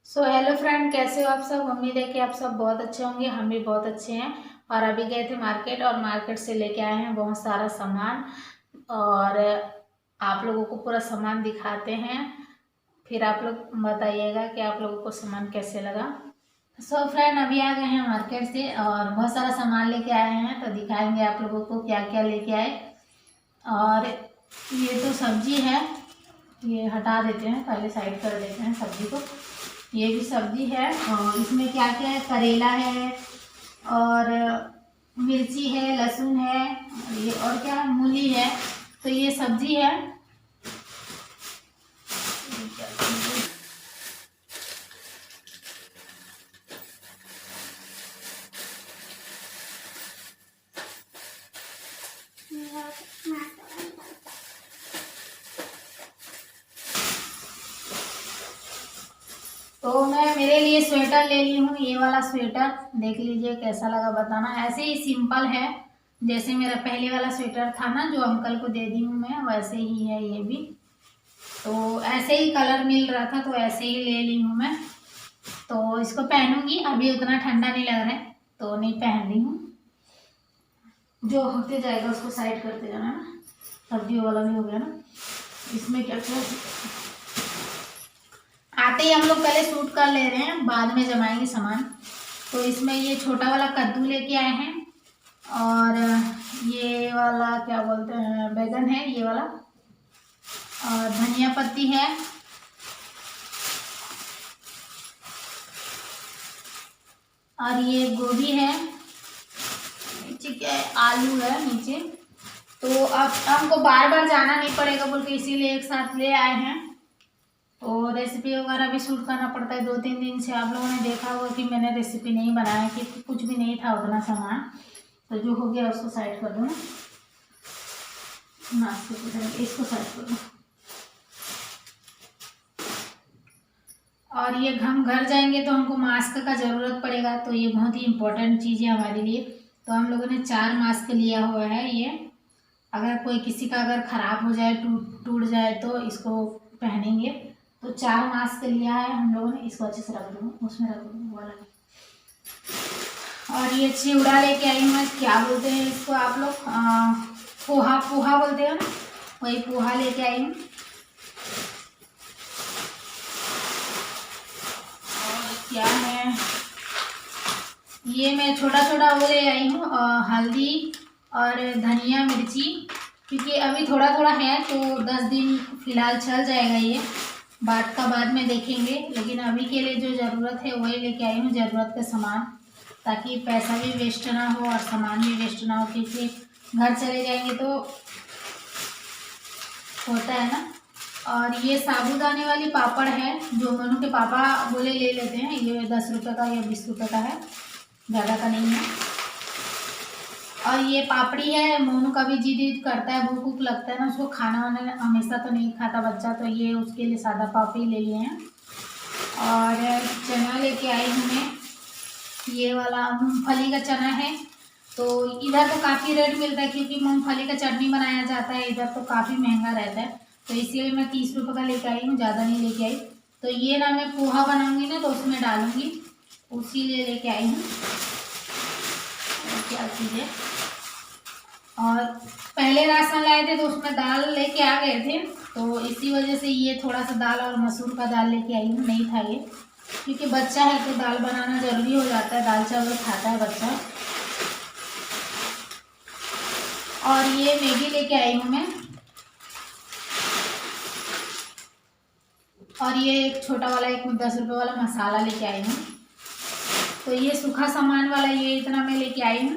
Hello friend, कैसे हो आप सब। उम्मीद है कि आप सब बहुत अच्छे होंगे। हम भी बहुत अच्छे हैं। और अभी गए थे मार्केट और मार्केट से लेके आए हैं बहुत सारा सामान। और आप लोगों को पूरा सामान दिखाते हैं, फिर आप लोग बताइएगा कि आप लोगों को सामान कैसे लगा। फ्रेंड, अभी आ गए हैं मार्केट से और बहुत सारा सामान लेके आए हैं, तो दिखाएंगे आप लोगों को क्या क्या लेके आए। और ये तो सब्जी है, ये हटा देते हैं, पहले साइड कर देते हैं सब्जी को। ये भी सब्जी है और इसमें क्या क्या है, करेला है और मिर्ची है, लहसुन है, ये और क्या है, मूली है। तो ये सब्जी है। तो मैं मेरे लिए स्वेटर ले ली हूँ, ये वाला स्वेटर देख लीजिए कैसा लगा बताना। ऐसे ही सिंपल है, जैसे मेरा पहले वाला स्वेटर था ना जो अंकल को दे दी हूँ मैं, वैसे ही है ये भी। तो ऐसे ही कलर मिल रहा था तो ऐसे ही ले ली हूँ मैं। तो इसको पहनूंगी, अभी उतना ठंडा नहीं लग रहा है तो नहीं पहन रही हूँ। जो होते जाएगा उसको साइड करते जाना ना। सब्जी वाला भी हो गया ना। इसमें क्या क्या आते ही हम लोग पहले सूट कर ले रहे हैं, बाद में जमाएंगे सामान। तो इसमें ये छोटा वाला कद्दू लेके आए हैं और ये वाला क्या बोलते हैं, बैगन है ये वाला, और धनिया पत्ती है, और ये गोभी है, नीचे क्या है, आलू है नीचे। तो अब हमको बार बार जाना नहीं पड़ेगा बोल के इसीलिए एक साथ ले आए हैं। तो रेसिपी वगैरह भी शूट करना पड़ता है, 2-3 दिन से आप लोगों ने देखा होगा कि मैंने रेसिपी नहीं बनाया, कि कुछ भी नहीं था उतना सामान। तो जो हो गया उसको साइड कर दो ना, नाश्ते इसको साइड कर दो। और ये हम घर जाएंगे तो हमको मास्क का ज़रूरत पड़ेगा, तो ये बहुत ही इम्पोर्टेंट चीज़ है हमारे लिए। तो हम लोगों ने 4 मास्क लिया हुआ है। ये अगर कोई किसी का अगर ख़राब हो जाए, टूट टूट जाए तो इसको पहनेंगे। तो 4 मास्क लिया है हम लोगों ने। इसको अच्छे से रख दूँ, उसमें रख दूँ वाला। और ये चिवड़ा लेके आई हूँ मैं, क्या बोलते हैं इसको आप लोग, पोहा पोहा बोलते हो ना, वही पोहा लेके आई हूँ। क्या है ये, मैं छोटा छोटा वो ले आई हूँ, हल्दी और धनिया मिर्ची, क्योंकि अभी थोड़ा थोड़ा है तो 10 दिन फिलहाल चल जाएगा ये, बात का बाद में देखेंगे। लेकिन अभी के लिए जो ज़रूरत है वही लेके आई हूँ, ज़रूरत का सामान, ताकि पैसा भी वेस्ट ना हो और सामान भी वेस्ट ना हो, क्योंकि घर चले जाएंगे तो होता है ना। और ये साबूदाने वाली पापड़ है, जो मनु के पापा बोले ले लेते हैं। ये 10 रुपये का या 20 रुपये का है, ज़्यादा का नहीं है। और ये पापड़ी है, मोनू का भी जिद करता है, भूख भूख लगता है ना उसको, खाना वाना हमेशा तो नहीं खाता बच्चा, तो ये उसके लिए सादा पापड़ी ले लिए हैं। और चना लेके आई हूँ मैं, ये वाला मूंगफली का चना है। तो इधर तो काफ़ी रेट मिलता है, क्योंकि मूंगफली का चटनी बनाया जाता है, इधर तो काफ़ी महंगा रहता है, तो इसलिए मैं 30 रुपये का लेके आई हूँ, ज़्यादा नहीं लेके आई। तो ये ना मैं पोहा बनाऊंगी ना तो उसमें डालूंगी, उसी लिए लेके आई हूँ। क्या चीज़ है, और पहले राशन लाए थे तो उसमें दाल लेके आ गए थे, तो इसी वजह से ये थोड़ा सा दाल और मसूर का दाल लेके आई हूँ। नहीं था ये, क्योंकि बच्चा है तो दाल बनाना ज़रूरी हो जाता है, दाल चावल खाता है बच्चा। और ये मैगी लेके आई हूँ मैं, और ये एक छोटा वाला, एक 10 रुपये वाला मसाला लेके आई हूँ। तो ये सूखा सामान वाला ये इतना मैं लेके आई हूँ।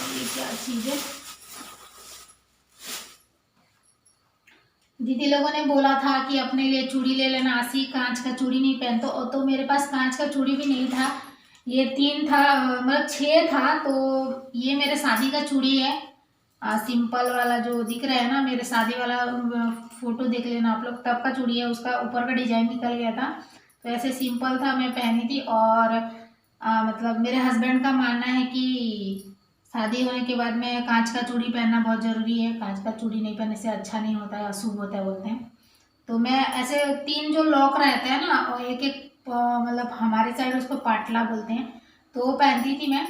ये क्या चीज़ है, दीदी लोगों ने बोला था कि अपने लिए चूड़ी ले लेना, आसी कांच का चूड़ी नहीं पहनते, तो मेरे पास कांच का चूड़ी भी नहीं था। ये 3 था, मतलब 6 था। तो ये मेरे शादी का चूड़ी है, सिंपल वाला जो दिख रहा है ना, मेरे शादी वाला फोटो देख लेना आप लोग, तब का चूड़ी है, उसका ऊपर का डिजाइन निकल गया था, तो ऐसे सिंपल था, मैं पहनी थी। और मतलब मेरे हस्बैंड का मानना है कि शादी होने के बाद में कांच का चूड़ी पहनना बहुत ज़रूरी है, कांच का चूड़ी नहीं पहनने से अच्छा नहीं होता है, अशुभ होता है बोलते हैं। तो मैं ऐसे 3 जो लॉक रहते हैं ना, और एक एक मतलब हमारे साइड उसको पाटला बोलते हैं, तो वो पहनती थी मैं।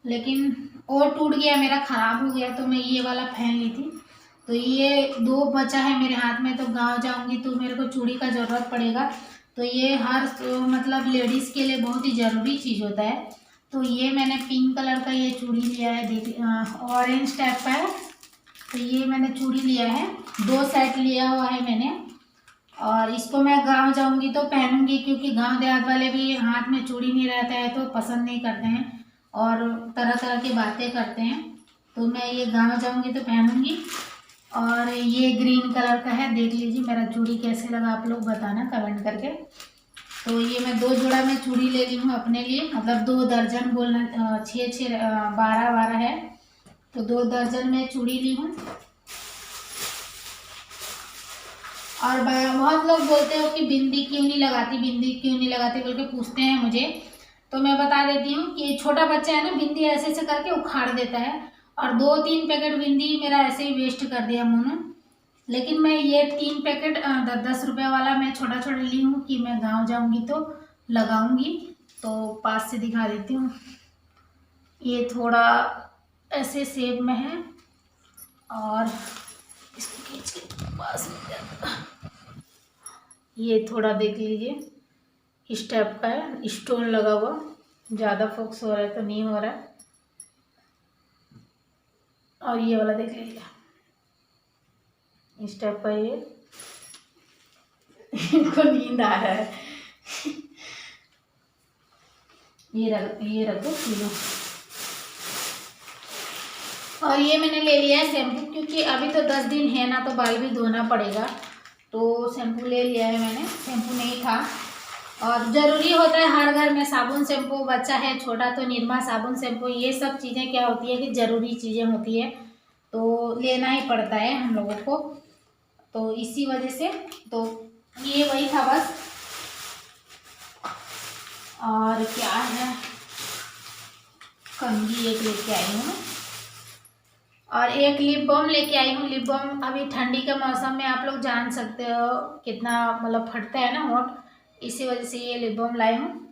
लेकिन और टूट गया मेरा, ख़राब हो गया, तो मैं ये वाला पहन ली थी। तो ये 2 बचा है मेरे हाथ में, तो गांव जाऊंगी तो मेरे को चूड़ी का ज़रूरत पड़ेगा। तो ये हर मतलब लेडीज़ के लिए बहुत ही ज़रूरी चीज़ होता है। तो ये मैंने पिंक कलर का ये चूड़ी लिया है, देख ऑरेंज टाइप का है। तो ये मैंने चूड़ी लिया है, 2 सेट लिया हुआ है मैंने। और इसको मैं गांव जाऊंगी तो पहनूंगी, क्योंकि गांव देहात वाले भी हाथ में चूड़ी नहीं रहता है तो पसंद नहीं करते हैं और तरह तरह की बातें करते हैं। तो मैं ये गांव जाऊंगी तो पहनूंगी। और ये ग्रीन कलर का है, देख लीजिए मेरा चूड़ी कैसे लगा, आप लोग बताना कमेंट करके। तो ये मैं 2 जोड़ा में चूड़ी ले ली हूँ अपने लिए, मतलब 2 दर्जन बोलना, 6 12 12 है, तो 2 दर्जन में चूड़ी ली हूँ। और बहुत लोग बोलते हो कि बिंदी क्यों नहीं लगाती, बिंदी क्यों नहीं लगाती बोल के पूछते हैं मुझे। तो मैं बता देती हूँ कि छोटा बच्चा है ना, बिंदी ऐसे ऐसे करके उखाड़ देता है, और 2-3 पैकेट बिंदी मेरा ऐसे ही वेस्ट कर दिया मोनू। लेकिन मैं ये 3 पैकेट 10-10 रुपये वाला मैं छोटा छोटा ली हूँ कि मैं गांव जाऊंगी तो लगाऊंगी। तो पास से दिखा देती हूँ, ये थोड़ा ऐसे शेप में है, और इसको खींच के पास में जाता, ये थोड़ा देख लीजिए इस टाइप का है, स्टोन लगा हुआ, ज़्यादा फोकस हो रहा है तो नहीं हो रहा है। और ये वाला देख लीजिए इस टाइप का, ये इनको नींद आ रहा है। ये रख दो किलो। और ये मैंने ले लिया है शैम्पू, क्योंकि अभी तो 10 दिन है ना, तो बाल भी धोना पड़ेगा, तो शैम्पू ले लिया है मैंने, शैम्पू नहीं था। और ज़रूरी होता है हर घर में साबुन शैम्पू, बच्चा है छोटा तो निरमा साबुन शैम्पू, ये सब चीज़ें क्या होती है कि ज़रूरी चीज़ें होती है, तो लेना ही पड़ता है हम लोगों को। तो इसी वजह से तो ये वही था बस। और क्या है, कंघी एक लेके आई हूँ, और एक लिप बाम लेके आई हूँ। लिप बाम अभी ठंडी के मौसम में आप लोग जान सकते हो कितना मतलब फटता है ना होंठ, इसी वजह से ये लिप बाम लाई हूँ।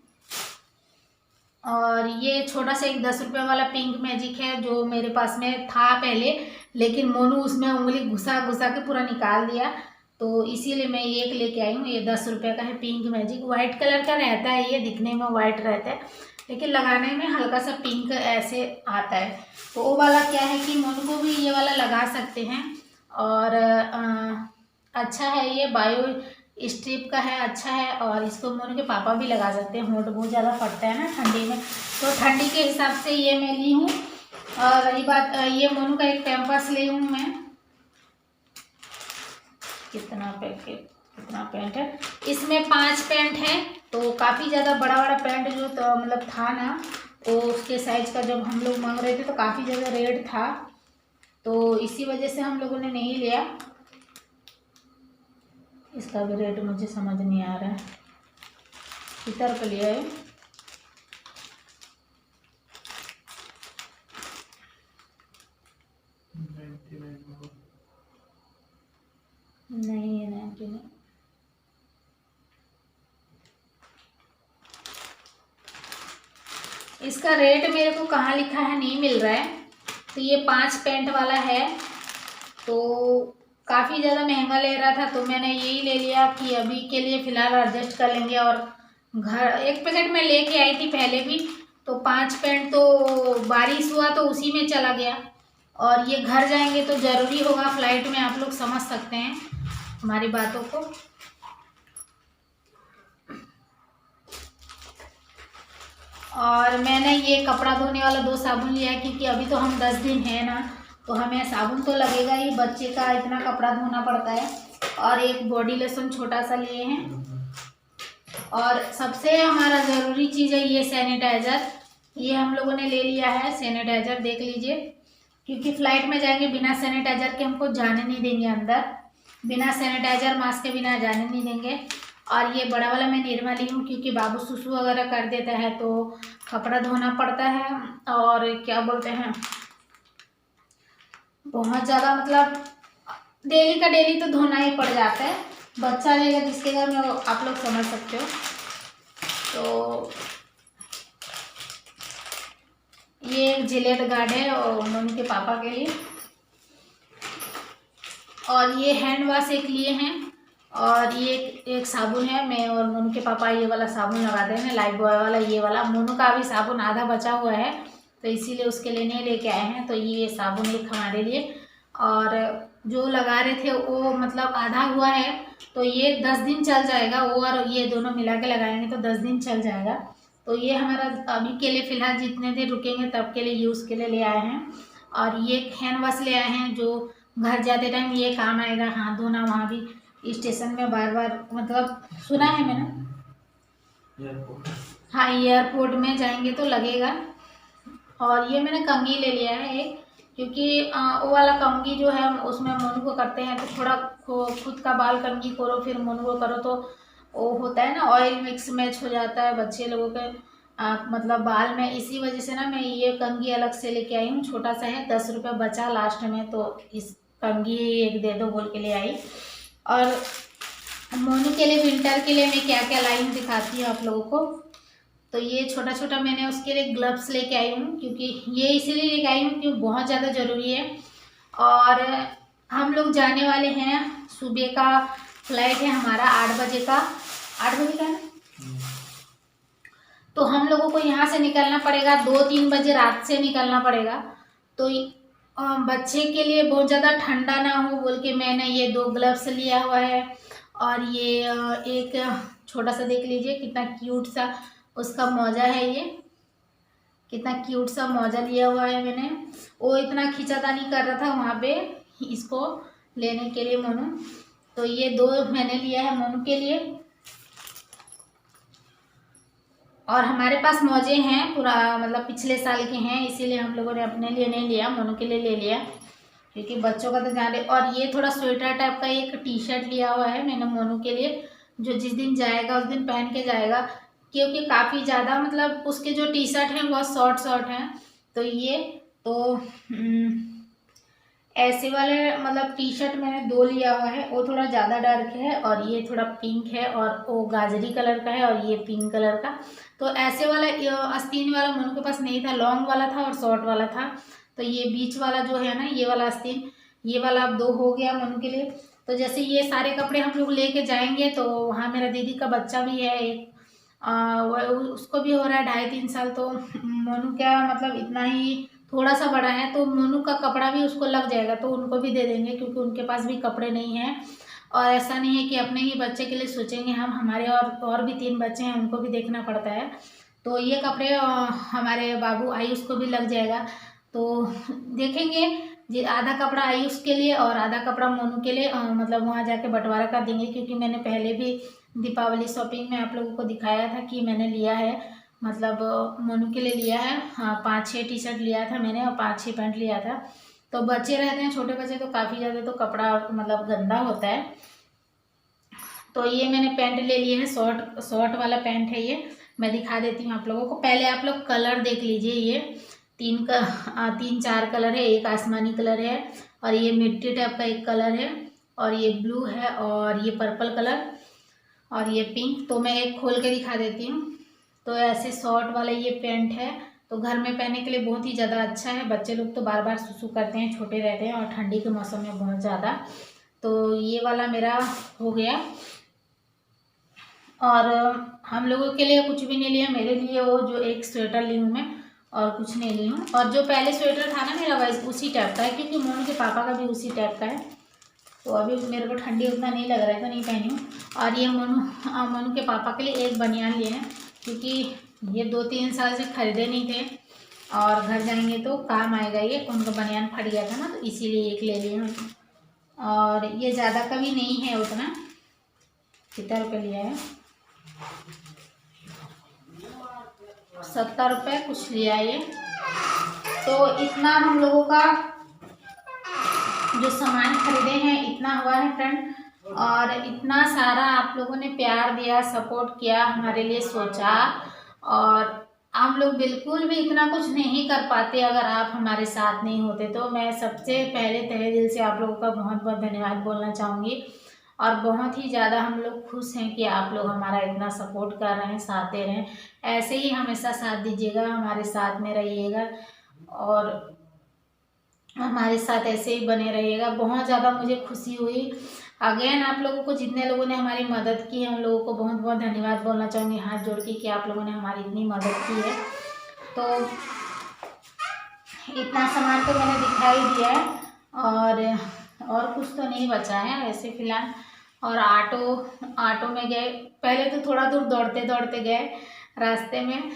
और ये छोटा सा एक 10 रुपये वाला पिंक मैजिक है, जो मेरे पास में था पहले, लेकिन मोनू उसमें उंगली घुसा घुसा के पूरा निकाल दिया, तो इसीलिए मैं ये एक लेके आई हूँ। ये 10 रुपये का है पिंक मैजिक, वाइट कलर का रहता है, ये दिखने में वाइट रहता है लेकिन लगाने में हल्का सा पिंक ऐसे आता है। तो वो वाला क्या है कि मोनू को भी ये वाला लगा सकते हैं, और अच्छा है, ये बायो स्ट्रिप का है, अच्छा है। और इसको मोनू के पापा भी लगा सकते हैं, होंठ बहुत ज़्यादा फटता है ना ठंडी में, तो ठंडी के हिसाब से ये मैं ली हूँ। और रही बात, ये मोनू का एक पैम्पर्स ली हूँ मैं, कितना पैंट है इसमें, 5 पैंट है, तो काफ़ी ज़्यादा बड़ा बड़ा पैंट जो तो मतलब था ना, तो उसके साइज का जब हम लोग मांग रहे थे तो काफ़ी ज़्यादा रेट था, तो इसी वजह से हम लोगों ने नहीं लिया। इसका भी रेट मुझे समझ नहीं आ रहा है, कितना रुपये लिया है। नहीं है 99, इसका रेट मेरे को कहाँ लिखा है नहीं मिल रहा है। तो ये 5 पैंट वाला है, तो काफ़ी ज़्यादा महंगा ले रहा था, तो मैंने यही ले लिया कि अभी के लिए फ़िलहाल एडजस्ट कर लेंगे। और घर एक पैकेट में लेके आई थी पहले भी, तो 5 पैंट तो बारिश हुआ तो उसी में चला गया, और ये घर जाएंगे तो ज़रूरी होगा फ्लाइट में, आप लोग समझ सकते हैं हमारी बातों को। और मैंने ये कपड़ा धोने वाला 2 साबुन लिया है, क्योंकि अभी तो हम 10 दिन है ना, तो हमें साबुन तो लगेगा ही, बच्चे का इतना कपड़ा धोना पड़ता है। और एक बॉडी लोशन छोटा सा लिए हैं, और सबसे हमारा ज़रूरी चीज़ है ये सैनिटाइज़र, ये हम लोगों ने ले लिया है सैनिटाइज़र, देख लीजिए, क्योंकि फ़्लाइट में जाएंगे बिना सैनिटाइज़र के हमको जाने नहीं देंगे अंदर, बिना सैनिटाइज़र मास्क के बिना जाने नहीं देंगे। और ये बड़ा वाला मैं निरमा ली हूँ, क्योंकि बाबू सुसु वगैरह कर देता है तो कपड़ा धोना पड़ता है, और क्या बोलते हैं बहुत ज़्यादा मतलब डेली का डेली तो धोना ही पड़ जाता है, बच्चा रहेगा जिसके घर में, वो आप लोग समझ सकते हो। तो ये एक जिलेट गार्ड है और मम्मी के पापा के लिए, और ये हैंड वॉश एक लिए हैं, और ये एक साबुन है। मैं और मोनू के पापा ये वाला साबुन लगाते हैं, लाइफ बॉय वाला। ये वाला मोनू का अभी साबुन आधा बचा हुआ है, तो इसीलिए उसके लिए नहीं लेके आए हैं। तो ये साबुन एक हमारे लिए, और जो लगा रहे थे वो मतलब आधा हुआ है, तो ये 10 दिन चल जाएगा। वो और ये दोनों मिला के लगाएंगे तो 10 दिन चल जाएगा। तो ये हमारा अभी के लिए फ़िलहाल जितने दिन रुकेंगे तब के लिए यूज़ के लिए ले आए हैं। और ये हैंड वॉश ले आए हैं, जो घर जाते टाइम ये काम आएगा, हाथ धोना। वहाँ भी स्टेशन में बार बार मतलब सुना है मैंने, हाँ एयरपोर्ट में जाएंगे तो लगेगा। और ये मैंने कंघी ले लिया है एक, क्योंकि वो वाला कंघी जो है उसमें मोनू को करते हैं तो थोड़ा खुद का बाल कंघी करो फिर मोनू को करो, तो वो होता है ना, ऑयल मिक्स मैच हो जाता है बच्चे लोगों के मतलब बाल में। इसी वजह से ना मैं ये कंघी अलग से लेके आई हूँ, छोटा सा है, 10 रुपये बचा लास्ट में, तो इस कंघी एक दे दो बोल के ले आई। और मोनू के लिए विंटर के लिए मैं क्या क्या लाई हूँ दिखाती हूँ आप लोगों को। तो ये छोटा छोटा मैंने उसके लिए ग्लव्स लेके आई हूँ, क्योंकि ये इसीलिए लेके आई हूँ क्योंकि बहुत ज़्यादा ज़रूरी है। और हम लोग जाने वाले हैं, सुबह का फ्लाइट है हमारा 8 बजे का, 8 बजे का है, तो हम लोगों को यहाँ से निकलना पड़ेगा 2-3 बजे रात से निकलना पड़ेगा। तो बच्चे के लिए बहुत ज़्यादा ठंडा ना हो बोल के मैंने ये 2 ग्लव्स लिया हुआ है। और ये एक छोटा सा देख लीजिए कितना क्यूट सा उसका मोजा है, ये कितना क्यूट सा मोजा लिया हुआ है मैंने। वो इतना खींचातानी कर रहा था वहाँ पे इसको लेने के लिए मोनू, तो ये 2 मैंने लिया है मोनू के लिए। और हमारे पास मोजे हैं पूरा मतलब पिछले साल के हैं, इसीलिए हम लोगों ने अपने लिए नहीं लिया, मोनू के लिए ले लिया, क्योंकि बच्चों का तो जाने। और ये थोड़ा स्वेटर टाइप का एक टी शर्ट लिया हुआ है मैंने मोनू के लिए, जो जिस दिन जाएगा उस दिन पहन के जाएगा, क्योंकि काफ़ी ज़्यादा मतलब उसके जो टी शर्ट हैं बहुत शॉर्ट शॉर्ट हैं। तो ये तो ऐसे वाले मतलब टी शर्ट मैंने 2 लिया हुआ है, वो थोड़ा ज़्यादा डार्क है और ये थोड़ा पिंक है, और वो गाजरी कलर का है और ये पिंक कलर का। तो ऐसे वाला आस्तीन वाला मोनू के पास नहीं था, लॉन्ग वाला था और शॉर्ट वाला था। तो ये बीच वाला जो है ना ये वाला आस्तीन, ये वाला अब 2 हो गया मोनू के लिए। तो जैसे ये सारे कपड़े हम लोग लेके जाएंगे, तो वहाँ मेरा दीदी का बच्चा भी है एक, उसको भी हो रहा है 2.5-3 साल। तो मोनू क्या मतलब इतना ही थोड़ा सा बड़ा है, तो मोनू का कपड़ा भी उसको लग जाएगा, तो उनको भी दे देंगे, क्योंकि उनके पास भी कपड़े नहीं हैं। और ऐसा नहीं है कि अपने ही बच्चे के लिए सोचेंगे हम, हमारे और भी 3 बच्चे हैं, उनको भी देखना पड़ता है। तो ये कपड़े हमारे बाबू आयुष को भी लग जाएगा। तो देखेंगे जी, आधा कपड़ा आयुष के लिए और आधा कपड़ा मोनू के लिए मतलब वहाँ जाके बंटवारा कर देंगे, क्योंकि मैंने पहले भी दीपावली शॉपिंग में आप लोगों को दिखाया था कि मैंने लिया है, मतलब मोनू के लिए लिया है। हाँ 5-6 टी शर्ट लिया था मैंने और 5-6 पैंट लिया था। तो बच्चे रहते हैं छोटे बच्चे, तो काफ़ी ज़्यादा तो कपड़ा मतलब गंदा होता है। तो ये मैंने पैंट ले लिए हैं, शॉर्ट वाला पैंट है ये, मैं दिखा देती हूँ आप लोगों को। पहले आप लोग कलर देख लीजिए, ये 3-4 कलर है, एक आसमानी कलर है और ये मिट्टी टाइप का एक कलर है और ये ब्लू है और ये पर्पल कलर और ये पिंक। तो मैं एक खोल के दिखा देती हूँ। तो ऐसे शॉर्ट वाला ये पैंट है, तो घर में पहनने के लिए बहुत ही ज़्यादा अच्छा है। बच्चे लोग तो बार बार सुसु करते हैं, छोटे रहते हैं और ठंडी के मौसम में बहुत ज़्यादा। तो ये वाला मेरा हो गया। और हम लोगों के लिए कुछ भी नहीं लिया, मेरे लिए वो जो एक स्वेटर ली हूँ मैं, और कुछ नहीं ली हूँ। और जो पहले स्वेटर था ना मेरा वैसे उसी टाइप का है, क्योंकि मोनू के पापा का भी उसी टाइप का है। तो अभी मेरे को ठंडी उतना नहीं लग रहा है तो नहीं पहनी हूँ। और ये मोनू के पापा के लिए एक बनियान लिए हैं, क्योंकि ये 2-3 साल से खरीदे नहीं थे और घर जाएंगे तो काम आएगा। ये उनका बनियान फट गया था ना, तो इसीलिए एक ले लिए हूँ। और ये ज़्यादा का भी नहीं है उतना, कितना रुपये लिया है, 70 रुपये कुछ लिया ये। तो इतना हम लोगों का जो सामान खरीदे हैं इतना हुआ है फ्रेंड। और इतना सारा आप लोगों ने प्यार दिया, सपोर्ट किया, हमारे लिए सोचा, और हम लोग बिल्कुल भी इतना कुछ नहीं कर पाते अगर आप हमारे साथ नहीं होते। तो मैं सबसे पहले तहे दिल से आप लोगों का बहुत बहुत धन्यवाद बोलना चाहूँगी। और बहुत ही ज़्यादा हम लोग खुश हैं कि आप लोग हमारा इतना सपोर्ट कर रहे हैं, साथ दे रहे हैं। ऐसे ही हमेशा साथ दीजिएगा, हमारे साथ में रहिएगा और हमारे साथ ऐसे ही बने रहिएगा। बहुत ज़्यादा मुझे खुशी हुई। अगेन आप लोगों को, जितने लोगों ने हमारी मदद की है, उन लोगों को बहुत बहुत धन्यवाद बोलना चाहूँगी हाथ जोड़ के कि आप लोगों ने हमारी इतनी मदद की है। तो इतना सामान तो मैंने दिखाई दिया है और कुछ तो नहीं बचा है वैसे फिलहाल। और ऑटो में गए, पहले तो थोड़ा दूर दौड़ते दौड़ते गए रास्ते में,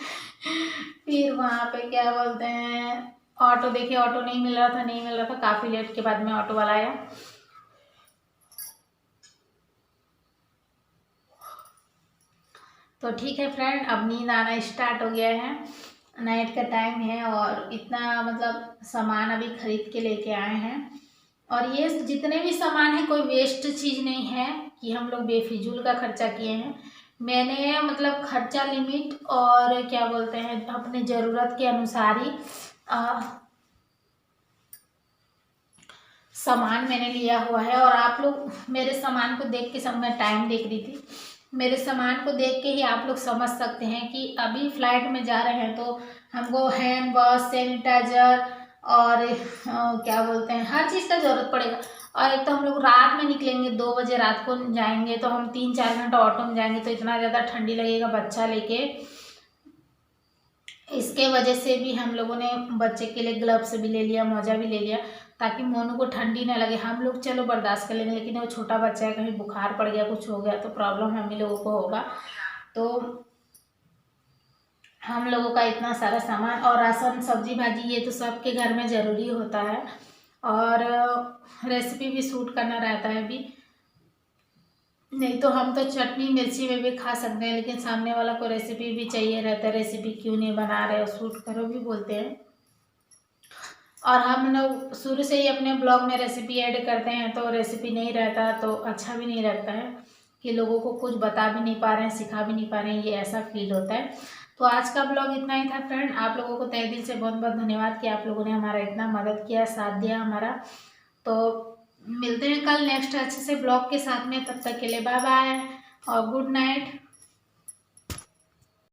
फिर वहाँ पे क्या बोलते हैं, ऑटो देखे, ऑटो नहीं मिल रहा था। काफ़ी लेट के बाद में ऑटो वाला आया। तो ठीक है फ्रेंड, अब नींद आना स्टार्ट हो गया है, नाइट का टाइम है और इतना मतलब सामान अभी खरीद के लेके आए हैं। और ये जितने भी सामान है कोई वेस्ट चीज़ नहीं है कि हम लोग बेफिजूल का खर्चा किए हैं। मैंने मतलब खर्चा लिमिट और क्या बोलते हैं अपने ज़रूरत के अनुसार ही सामान मैंने लिया हुआ है। और आप लोग मेरे सामान को देख के, सब मैं टाइम देख रही थी, मेरे सामान को देख के ही आप लोग समझ सकते हैं कि अभी फ्लाइट में जा रहे हैं तो हमको हैंड वॉश, सैनिटाइजर और क्या बोलते हैं हर चीज़ का ज़रूरत पड़ेगा। और एक तो हम लोग रात में निकलेंगे, 2 बजे रात को जाएंगे, तो हम 3-4 घंटा ऑटो में जाएंगे, तो इतना ज़्यादा ठंडी लगेगा बच्चा लेके। इसके वजह से भी हम लोगों ने बच्चे के लिए ग्लव्स भी ले लिया, मोजा भी ले लिया, ताकि मोनू को ठंडी ना लगे। हम लोग चलो बर्दाश्त कर लेंगे, लेकिन वो छोटा बच्चा है, कहीं बुखार पड़ गया, कुछ हो गया तो प्रॉब्लम हम ही लोगों को होगा। तो हम लोगों का इतना सारा सामान और राशन, सब्जी भाजी, ये तो सबके घर में ज़रूरी होता है। और रेसिपी भी शूट करना रहता है अभी, नहीं तो हम तो चटनी मिर्ची में भी खा सकते हैं, लेकिन सामने वाला को रेसिपी भी चाहिए रहता है, रेसिपी क्यों नहीं बना रहे हो, शूट करो भी बोलते हैं। और हम लोग शुरू से ही अपने ब्लॉग में रेसिपी ऐड करते हैं, तो रेसिपी नहीं रहता तो अच्छा भी नहीं लगता है कि लोगों को कुछ बता भी नहीं पा रहे हैं, सिखा भी नहीं पा रहे हैं, ये ऐसा फील होता है। तो आज का ब्लॉग इतना ही था फ्रेंड। आप लोगों को तहे दिल से बहुत बहुत धन्यवाद कि आप लोगों ने हमारा इतना मदद किया, साथ दिया हमारा। तो मिलते हैं कल नेक्स्ट अच्छे से ब्लॉग के साथ में, तब तक के लिए बाय बाय और गुड नाइट।